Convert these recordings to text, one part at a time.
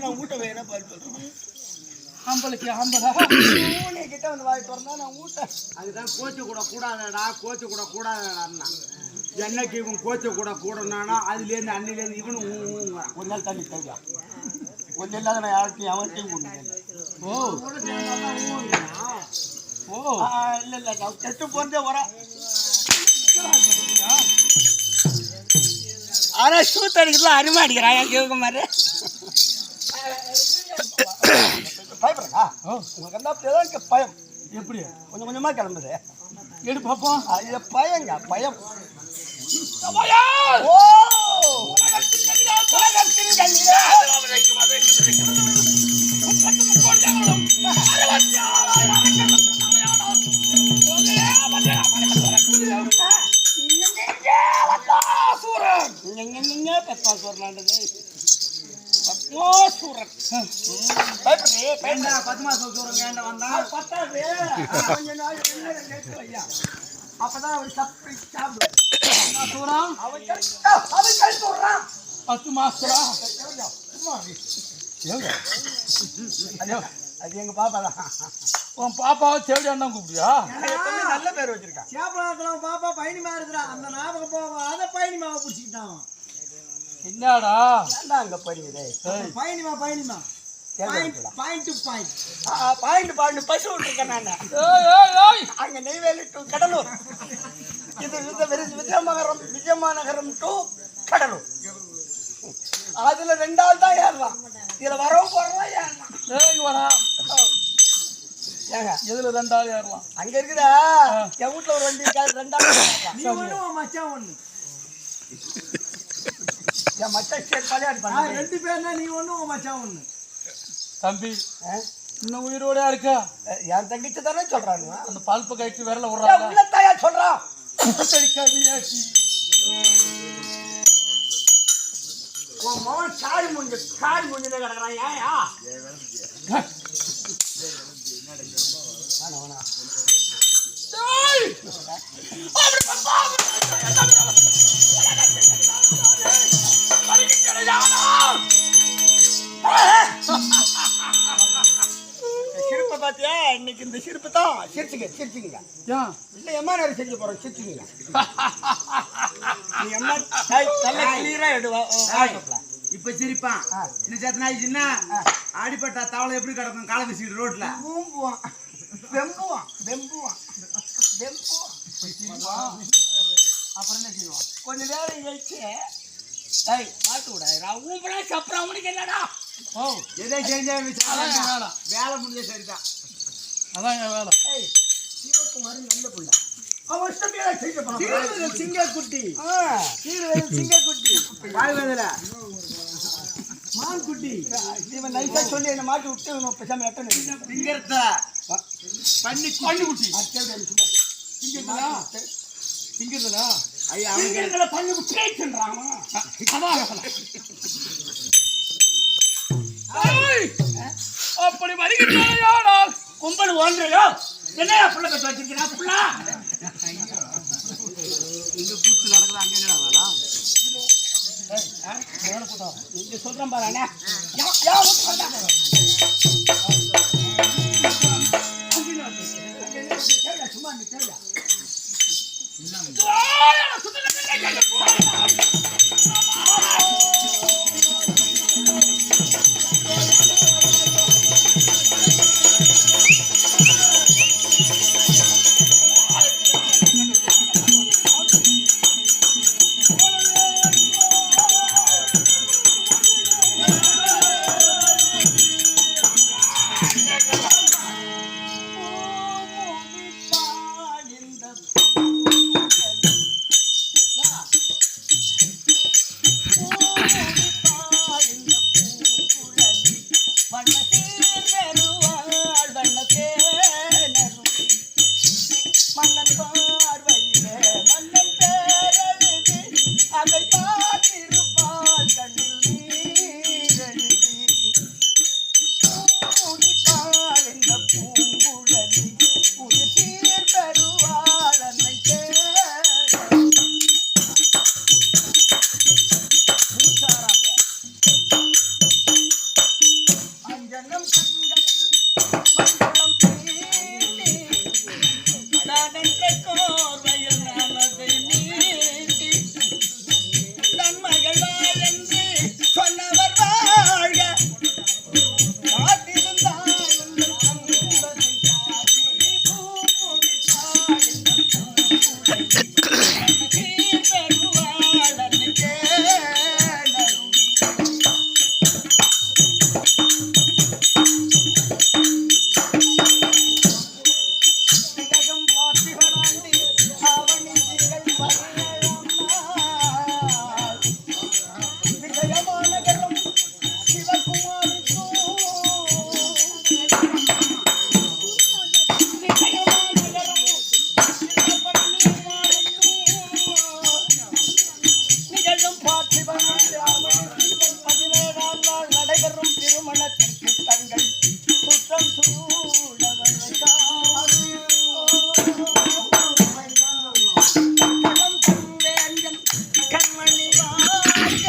நான் ஊட்ட வேணா பாரு சொல்றேன். ஆம்பளைக்கு ஆம்பளை கிட்ட வந்து வாய் திறந்தா நான் ஊட்ட. அதுதான் கோச்சு கூட கூடாதடா, கோச்சு கூட கூடாதடா. என்னைக்கு இவன் கோச்சு கூட கூடனானா அதுலேருந்து அன்னிலேருந்து இவனும் ஒரு நாள் தண்ணி தேவையா ஒன்றும் இல்லாத நான் யார்கிட்டையும் அவன்கிட்டையும் கொடுங்க. ஓ ஓ இல்லை இல்லை நான் கெட்டு போகிறதே வரேன். ஆனால் சூத்து அடிக்கிறதுல அருமை அடிக்கிறான் என் சிவகுமார். பயப்படுறா உங்களுக்கு என்ன அப்படியே பயம். எப்படி கொஞ்சம் கொஞ்சமாக கிளம்புது. எடு பார்ப்போம். இது பயங்க பயம். ஓ அப்பதான் அவர் சப்பி சாப்பிடுவார். 10 மாசம் அது எங்க பாப்பா தான். உன் பாப்பாவை தேவையான கூப்பிடுயா? நல்ல பேர் வச்சிருக்கான். சேப்பலாம் பாப்பா பயணிமா இருக்கிறா. அந்த ஞாபகம் போவா அதை பயணிமாவை பிடிச்சிக்கிட்டான். என்னடா அங்க படிக்குதே பயணிமா பயணிமா பாயிண்ட் டு பாயிண்ட் பசு விட்டுருக்கேன் நான். அங்க நெய்வேலி டு கடலூர். இது விஜயமாநகரம் டு கடலூர். அதுல 2 ஆள் தான் ஏறலாம். இதுல வரவும் போறதா ஏறலாம். எதுல 2 ஆள் ஏறலாம்? அங்க இருக்குதா என் வீட்டுல ஒரு வண்டி இருக்காது. 2 ஆள் நீ ஒண்ணு மச்சான் ஒண்ணு. என் மச்சான் விளையாடு பண்ண 2 பேர்னா நீ ஒண்ணு மச்சான் ஒண்ணு. தம்பி இன்னும் உயிரோட இருக்கா? என் தங்கச்சி தானே சொல்றாங்க. அந்த பல்ப கைட்டு விரல விடுறாங்க. உள்ளத்தாயா சொல்றான். உன் மகன் சாடி முடிஞ்சு கிடக்குறான். ஏயா சிரிப்பை பாத்தியா? இன்னைக்கு இந்த சிரிப்பு தான். சிரிச்சுங்க இல்லை எம்மா நேரம் செஞ்சு போறோம். சிரிச்சுங்க. நீ எம்மா நல்லா கிளியரா எடுவா. இப்ப சிரிப்பான். இன்னும் சேத்தன ஆயிடுச்சுன்னா அடிப்பட்டா தவளை எப்படி கிடக்கும் காலை வீசிட்டு ரோட்ல ஊம்புவான் வெம்புவான். அப்புறம் என்ன செய்வான்? கொஞ்ச நேரம் கழிச்சு மாட்டு விடாது. ஊம்புனா சப்புறம் அவனுக்கு என்னடா? ஓ எதை செஞ்சா வேலை வேலை முடிஞ்ச சரிதான். அதான் என் வேலை. சிவகுமார் நல்ல புள்ள. அவன் சிங்கக்குட்டி சிங்கக்குட்டி வாழ்வதில்ல மான்குட்டி. இவன் நைஸா சொல்லி என்ன மாட்டி விட்டு பேசாம எத்தனை சிங்கத்த பன்னிக்குட்டி திங்கிறதா? ஐயா பண்ணி விட்டுறான். அப்படி வருகிறாள் கும்பல் ஓன்றையோ என்னையா புள்ள கட்டு வச்சிருக்கிறா? புள்ளா இங்க கூத்து நடக்குது. அங்க என்னடா வேலை? இங்க சொல்றேன் பாரு. சும்மா தேவையா அஞ்சனம் மங்களம் தீட்டி நானென்ற கோர்வையில் நானதை மீட்டி நன்மகளா என்று சொன்னவர் வாழ்க காத்திருந்தாய் உங்கள் கண்களை காட்டி பூமுடித்தாய் பெருவாளனுக்கே நன்றி. திலகம் பார்த்திபனாண்டி ஆவணி திங்கள் 17ஆம் நாள் விஜயமாநகரம் சிவகுமாருக்கும் விஜயமாநகரம் நிகழும் பார்த்திபனாண்டி ஆவணி திங்கள் 17ஆம் நாள் நடைபெறும் திருமணத்திற்கு தங்கள் சுற்றம் கண்மணி வாழ்க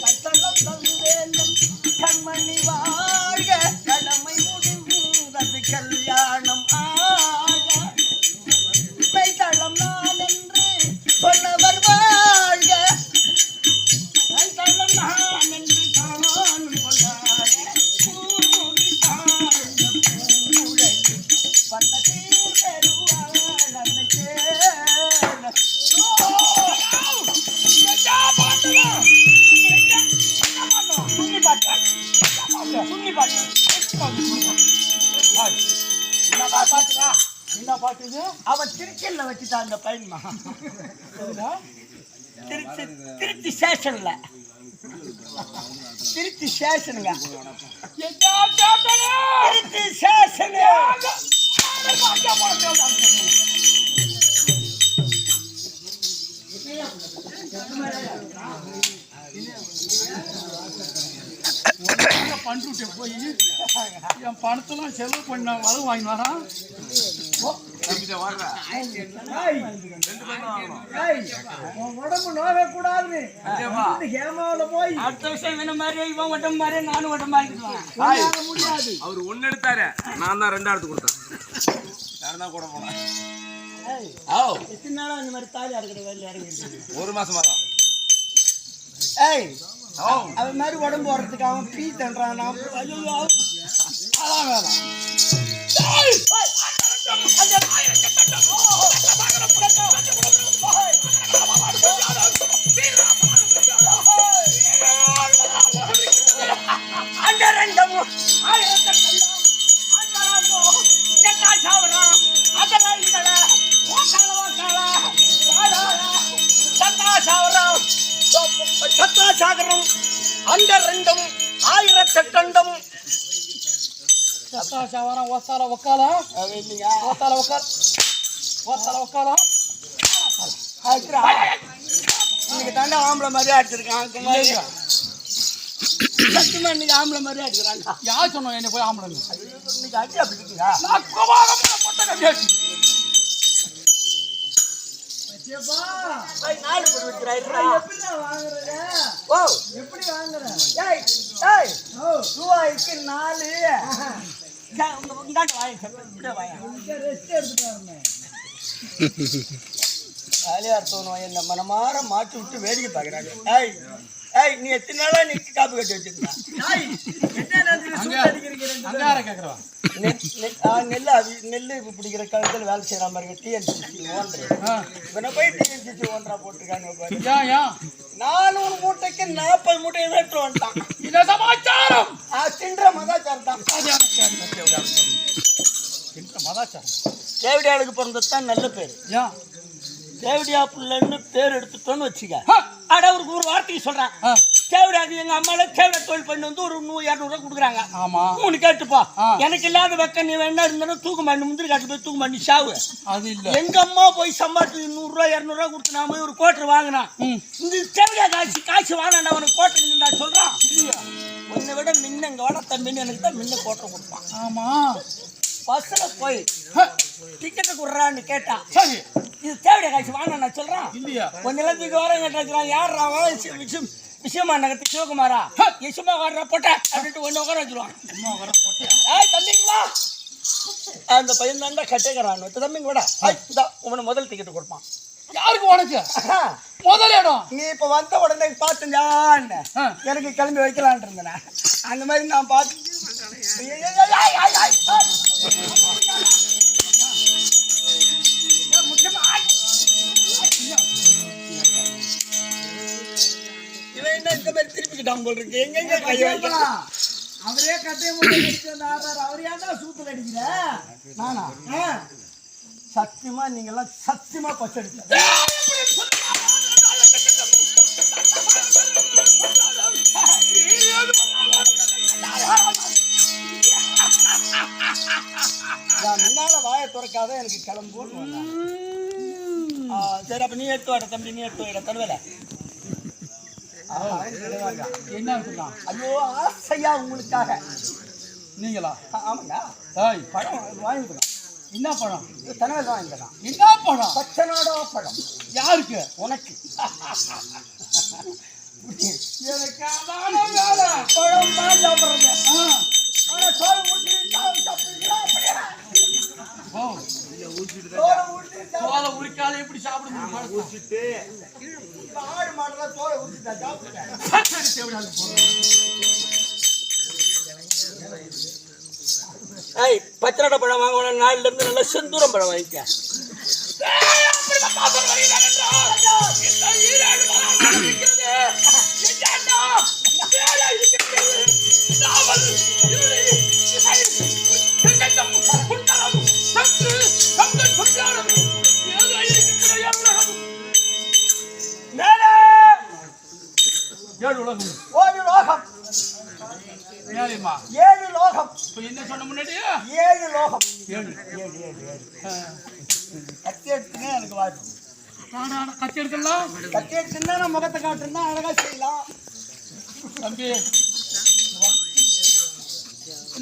கைத்தளம் தந்தேந்தம் கண்மணி வாழ்க கடமை முடிந்தது கல்யாணம் ஆக கைத்தளம் நான் என்று சொன்னவர் வாழ்க கைத்தளம் நான் என்று தான் கொண்டாட பூமுடி தாழ்ந்த பூங்குழலி வந்த பெருவாளனை சேர என்ன பாட்டு இது? அவன் திருச்சியில் வச்சுட்டான் அந்த பையன்மா திருச்சி திருச்சி ஸ்டேஷன்ல திருச்சி ஸ்டேஷனுங்க என்ன பாட்டு? திருச்சி ஸ்டேஷனு பண்ருட்டே போய் என் பணத்தெல்லாம் செலவு பண்ண வர வாங்கி வரான். உடம்பு நோக கூடாது ஹேமாவில போய் அடுத்த வருஷம் இவன மாதிரி இவன் உடம்பு மாதிரி நானும் உடம்பு ஆகிடுவேன் முடியாது. அவர் ஒன்னு எடுத்தாரு, நான் தான் 2 எடுத்து கொடுத்தேன். நான் தான் கூட போனேன். எத்தனை நாளா இந்த மாதிரி தாலி அறுக்கிற வேலை இறங்கி 1 மாசமா தான். ஏய் அவன் மாதிரி உடம்பு வர்றதுக்கு அவன் பீ தன்றான். ஐயோ அதான் வேலை. அந்த ரெண்டமும் சத்தாசாகரம் அந்த ரெண்டும் 1008 சத்தாசாவரம் ஒத்தால ஒக்காலா ஒத்தால ஒக்கால் ஒத்தால ஒக்காலா இன்னைக்கு தாண்டா ஆம்பளை மாதிரியே அடிச்சிருக்கான். சத்தியமா இன்னைக்கு ஆம்பளை மாதிரியே அடிக்கிறாங்க. யார் சொன்னோம் என்ன போய் ஆம்பளை? இன்னைக்கு அடி அப்படி இருக்குங்க. நான் கோபாகமா பொட்ட கட்டியாச்சு. நாலு பேர் வைக்கிறாரு. ஓ எப்படி வாங்குற? ஏய் ஏய் ரூபாய்க்கு 4 இந்தாண்ட வாங்க இப்படியே வாங்க. ரெஸ்ட் எடுத்துட்டு வரணும். ஆலியார் தோணும் என்ன மனமாற மாற்றி விட்டு வேடிக்கை பார்க்குறாங்க. ஏய் ஏய் நீ எத்தனை நாளா நீ காப்பு கட்டி வச்சிருக்க? அங்கார கேக்குறவா நெல்லு பிடிக்கிற கழுத்தில் வேலை செய்யற மாதிரி டிஎன்சிசி இவனை போய் டிஎன்சிசி ஓன்றா போட்டுருக்காங்க. 400 மூட்டைக்கு 40 மூட்டையை வெட்டு வந்துட்டான். இந்த சமாச்சாரம் சின்ற மதாச்சாரம் தான். மதாச்சாரம் தேவடியாளுக்கு பிறந்ததான் நல்ல பேர். தேவடியா பிள்ளைன்னு பேர் எடுத்துட்டோன்னு வச்சுக்க. அட ஒரு வார்த்தைக்கு சொல்றேன். தேவடியாது எங்க அம்மால தேவடா தொழில் பண்ணி வந்து ஒரு 100-200 ரூபா கொடுக்குறாங்க. ஆமா உனக்கு கேட்டுப்பா. எனக்கு இல்லாத வெக்க நீ வேணா இருந்தாலும் தூக்கு மாட்டி முந்திரி காட்டு போய் தூக்கு மாட்டி சாவு. அது இல்ல எங்க அம்மா போய் சம்பாதிச்சு 100-200 ரூபா கொடுத்து நான் போய் ஒரு கோட்டர் வாங்கினான். இந்த தேவடியா காசு வாங்கினா உனக்கு கோட்டர் நான் சொல்றான். உன்னை விட முன்ன இங்க வாட தம்பின்னு எனக்கு தான் முன்ன கோட்டர் கொடுப்பான். ஆமா பஸ்ல போய் டிக்கெட்டு குடுறான்னு கேட்டா சரி இது தேவையா காய்ச்சி வாங்க நான் சொல்றேன் இல்லையா கொஞ்ச நேரத்துக்கு வர கேட்டாச்சுலாம் யார் விஷயமா நகர்த்து சிவகுமாரா யசுமா வர்ற போட்ட அப்படின்ட்டு ஒன்று உட்கார வச்சிருவான் ஏய் தம்பிங்களா அந்த பையன் தாண்டா கட்டேக்கிறான் தம்பிங்க கூட உன முதல் டிக்கெட் கொடுப்பான் யாருக்கு உனக்கு முதல் இடம் நீ இப்ப வந்த உடனே பார்த்துஞ்சான் எனக்கு கிளம்பி வைக்கலான் இருந்தேன் அந்த மாதிரி நான் பார்த்து இவன் என்ன இந்த மாதிரி திருப்பிக்கிட்டான் போல் இருக்கு எங்க கையை வைக்கலாம் அவரே கட்டையை முடிச்சு அவர் ஏன்டா சூத்துல அடிக்கிற நானா சத்தியமா நீங்கெல்லாம் சத்தியமா பச்சை அடிக்க முன்னால வாயை திறக்காத எனக்கு கிளம்பு சரி அப்ப நீ எடுத்து வர தம்பி நீ எடுத்து வர தருவேல என்ன இருக்குதா ஐயோ ஆசையா உங்களுக்காக நீங்களா ஆமாங்க பழம் வாங்கிக்கலாம் என்ன பழம் தனவேல் வாங்கிக்கலாம் என்ன பழம் பச்சனாடோ பழம் யாருக்கு உனக்கு எனக்கு அதான வேலை பழம் தான் சாப்பிட்றேங்க ஆனா சோறு ஊட்டி சாப்பிடுறீங்களா தோலை உரிக்காத எப்படி சாப்பிட முடியும் ஊற்றிட்டு ஆடு மாடெல்லாம் தோலை ஊற்றிட்டா சாப்பிடுறேன் பச்சனாட பழம் வாங்கணும் நாளில இருந்து நல்லா செந்தூரம் பழம் வாங்கிக்க ஏழு உலகம் ஒரு லோகம் ஏழுமா 7 லோகம் இப்ப என்ன சொன்ன முன்னாடி 7 லோகம் ஏழு கத்தி எடுத்துங்க எனக்கு வாய்ப்பு கத்தி எடுக்கலாம் கத்தி எடுத்துன்னா நான் முகத்தை காட்டுறேன்னா அழகா செய்யலாம் தம்பி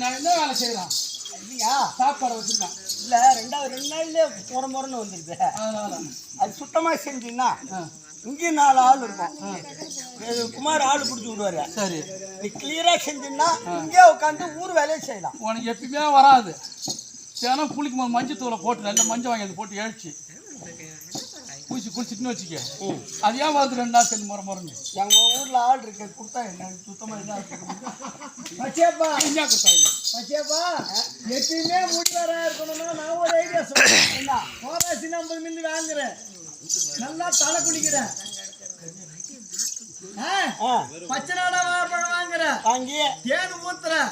நான் என்ன வேலை செய்யலாம் இல்லையா சாப்பாடு வச்சிருக்கேன் இல்ல 2 நாள்லயே முறன்னு வந்துருது அதனால அது சுத்தமா செஞ்சீங்கன்னா இங்கேயும் 4 ஆள் இருக்கும் குமார் ஆள் பிடிச்சி விடுவாரு சரி நீ கிளியரா செஞ்சீங்கன்னா இங்கே உட்காந்து ஊர் வேலையை செய்யலாம் உனக்கு எப்பயுமே வராது ஏன்னா குளிக்கும் போது மஞ்சள் தூளை போட்டு நல்ல மஞ்சள் வாங்கி அதை போட்டு எழுச்சி குளிச்சுட்டுன்னு வச்சுக்க அது ஏன் வருது 2 நாள் சேர்ந்து முறன்னு எங்க ஊர்ல ஆள் இருக்கு கொடுத்தா என்ன சுத்தமா பச்சேப்பா என்ன கொடுத்தா இல்லை பச்சேப்பா எப்பயுமே முடிவாரா இருக்கணும்னா நான் ஒரு ஐடியா சொல்றேன் என்ன கோராசி 50 மில்லி வாங்குறேன் நல்லா தலை குளிக்கிறேன் பச்சை நாடா வாழைப்பழம் வாங்குறேன் வாங்கி தேன் ஊத்துறேன்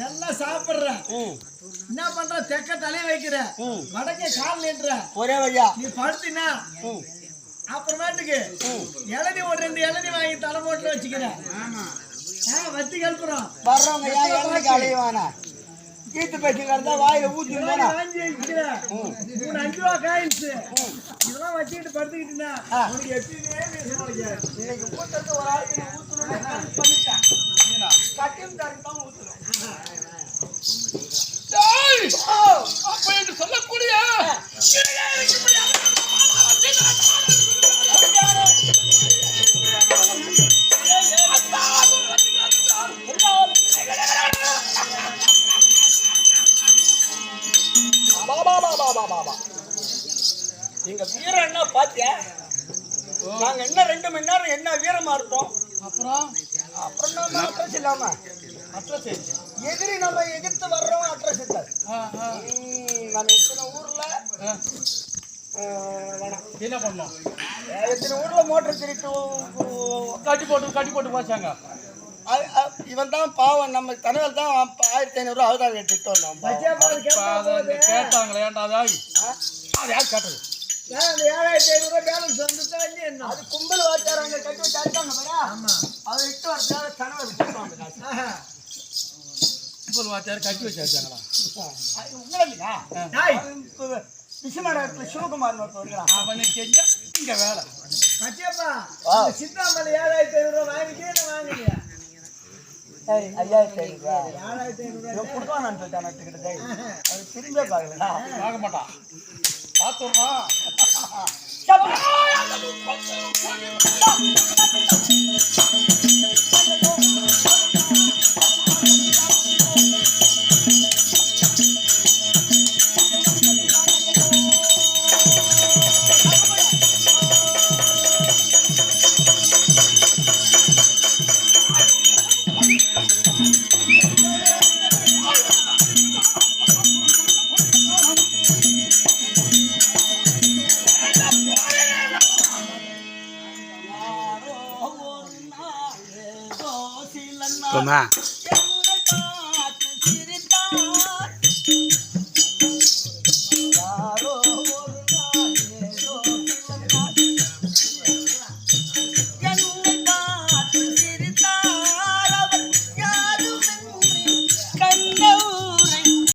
நல்லா சாப்பிடுறேன் என்ன பண்ற தெக்க தலையை வைக்கிறேன் வடக்கே கால் நீட்டுற ஒரே வழியா நீ படுத்தினா அப்புறமேட்டுக்கு இளநீ ஒரு 2 இளநீ வாங்கி தலை போட்டு வச்சுக்கிறேன் வத்தி கல்புறோம் வர்றவங்க ஏன் இளநீக்கு அலையுவானா கீத்து பேச்சு கிடந்தா வாயில ஊத்தி போனா வாங்கி வைக்கிறேன் 5 ரூபா காயின்ஸ் இதெல்லாம் வச்சுக்கிட்டு படுத்துக்கிட்டுனா உனக்கு எப்பயுமே இன்னைக்கு ஊத்துறது ஒரு ஆளுக்கு ஊத்தணும்னு பண்ணிட்டேன் கட்டியம் தாருக்கு தான் ஊத்துறோம் அப்ப என்று சொல்லக்கூடிய எங்க வீரம் என்ன பாத்தியா நாங்க என்ன 2 மணி நேரம் என்ன வீரமா இருப்போம் அப்புறம் நம்ம அட்ரஸ் இல்லாம அட்ரஸ் எதிரி நம்ம எதிர்த்து வர்றோம் அட்ரஸ் இருக்காது நம்ம எத்தனை ஊர்ல என்ன பண்ணோம் எத்தனை ஊர்ல மோட்டர் திருட்டு கட்டி போட்டு போச்சாங்க இவன் தான் பாவம் நம்ம தனவேல் தான் 1500 அவதாரம் கேட்டுட்டு வந்தோம் கேட்டாங்களே ஏன்டா அது யார் கேட்டது 7500 பேலன்ஸ் வந்துட்டு என்ன அது கும்பல் வாச்சாரங்க கட்டி வச்சு அடிச்சாங்க பாரா அதை இட்டு வரதுக்காக தனவேல் கொடுத்தாங்க கும்பல் வாச்சாரு கட்டி வச்சு அடிச்சாங்களா உங்களுக்கு விஷயமான சிவகுமார் வருகிறான் அவனுக்கு செஞ்சா இங்க வேலை பச்சேப்பா சித்தாமலை 7500 வாங்கிட்டே வாங்குறியா 5500 7,500 இவன் கொடுப்பானான்னு சொல்லிட்டான் டிக்கெட் டேய் அவன் திரும்பியே பார்க்கலடா பார்க்க மாட்டான் பார்த்துடுறான் போமா